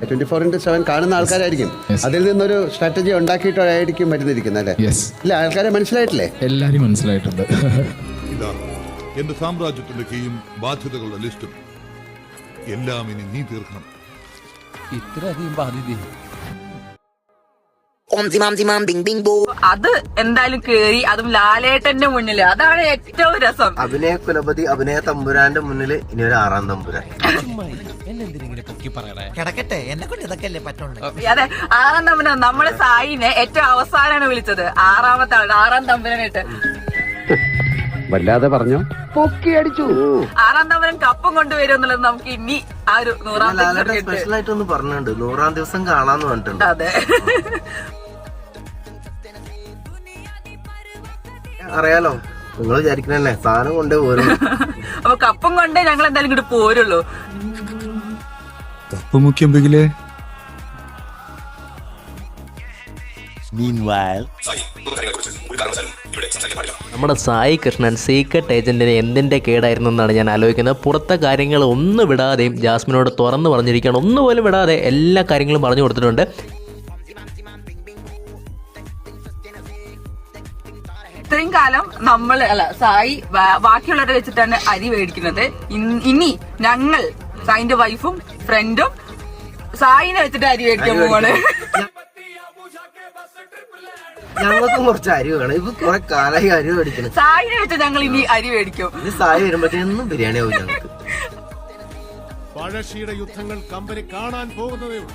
24/7 കാണുന്ന ആൾക്കാരായിരിക്കും. അതിൽ നിന്നൊരു സ്ട്രാറ്റജി ഉണ്ടാക്കിയിട്ടായിരിക്കും വരുന്നിരിക്കുന്നത് അല്ലേ? ഇല്ല, ആൾക്കാരെ മനസ്സിലായിട്ടില്ലേ? എല്ലാരും മനസ്സിലായിട്ടുണ്ട്. ഇതാ എന്റെ സാമ്രാജ്യത്തിന്റെ കീയും ബാധ്യതകളുടെ ലിസ്റ്റും എല്ലാം ഇനി നീ തീർക്കണം. ഇത്രയധികം ബാധ്യത അത് എന്തായാലും കേറി, അതും ലാലേട്ടന്റെ മുന്നില്. അതാണ് ഏറ്റവും രസം. അഭിനയ കുലപതി, അഭിനയ തമ്പുരാന്റെ മുന്നിൽ ഇനി ഒരു 6ാം തമ്പുരാൻ. കിടക്കട്ടെ, എന്നെ കൊണ്ട് ഇതൊക്കെ അല്ലേ പറ്റുള്ളൂ. അതെ, 6ാം തമ്പുരാൻ. നമ്മളെ സായിനെ ഏറ്റവും അവസാനമാണ് വിളിച്ചത് 6ാമത്തെ ആള്, 6ാം തമ്പുരാനായിട്ട്. വല്ലാതെ പറഞ്ഞോ, പൊക്കി അടിച്ചു. 6ാം തമ്പുരാൻ കപ്പും കൊണ്ടുവരും എന്നുള്ളത് നമുക്ക് ഇനി ആ ഒരു 100ാം സ്പെഷ്യൽ ആയിട്ടൊന്ന് പറഞ്ഞിട്ടുണ്ട്, 100ാം ദിവസം കാണാന്ന് പറഞ്ഞിട്ടുണ്ട്. അതെ, അറിയാലോ, നിങ്ങൾ വിചാരിക്കണല്ലേ സാധനം കൊണ്ടേ പോരും. അപ്പൊ കപ്പും കൊണ്ടേ ഞങ്ങൾ എന്തായാലും ഇങ്ങോട്ട് പോരുള്ളൂ. തപ്പ് മുഖ്യം ബിഗിലേ. നമ്മുടെ സായി കൃഷ്ണൻ സീക്രട്ട് ഏജന്റിന് എന്തിൻ്റെ കേടായിരുന്നു എന്നാണ് ഞാൻ ആലോചിക്കുന്നത്. പുറത്തെ കാര്യങ്ങൾ ഒന്നും വിടാതെയും ജാസ്മിനോട് തുറന്നു പറഞ്ഞിരിക്കുകയാണ്. ഒന്നുപോലും വിടാതെ എല്ലാ കാര്യങ്ങളും പറഞ്ഞു കൊടുത്തിട്ടുണ്ട്. ഇത്രയും കാലം നമ്മൾ സായി ബാക്കിയുള്ളവരെ വെച്ചിട്ടാണ് അരി മേടിക്കുന്നത്. ഇനി ഞങ്ങൾ സായിന്റെ വൈഫും ഫ്രണ്ടും സായിനെ വെച്ചിട്ട് അരി മേടിക്കാൻ പോവാണ്. ഞങ്ങൾക്കും കുറച്ച് അരി വേണം. ഇപ്പൊ കുറെ കാലായി അരി മേടിക്കണം. സായിനെ വെച്ച് ഞങ്ങൾ ഇനി അരി മേടിക്കും. ഇത് സായി വരുമ്പോഴത്തേനും ബിരിയാണി ആവും ഞങ്ങൾക്ക്. പഴശ്ശിയുടെ യുദ്ധങ്ങൾ കമ്പനി കാണാൻ പോകുന്നതേ ഉള്ളൂ.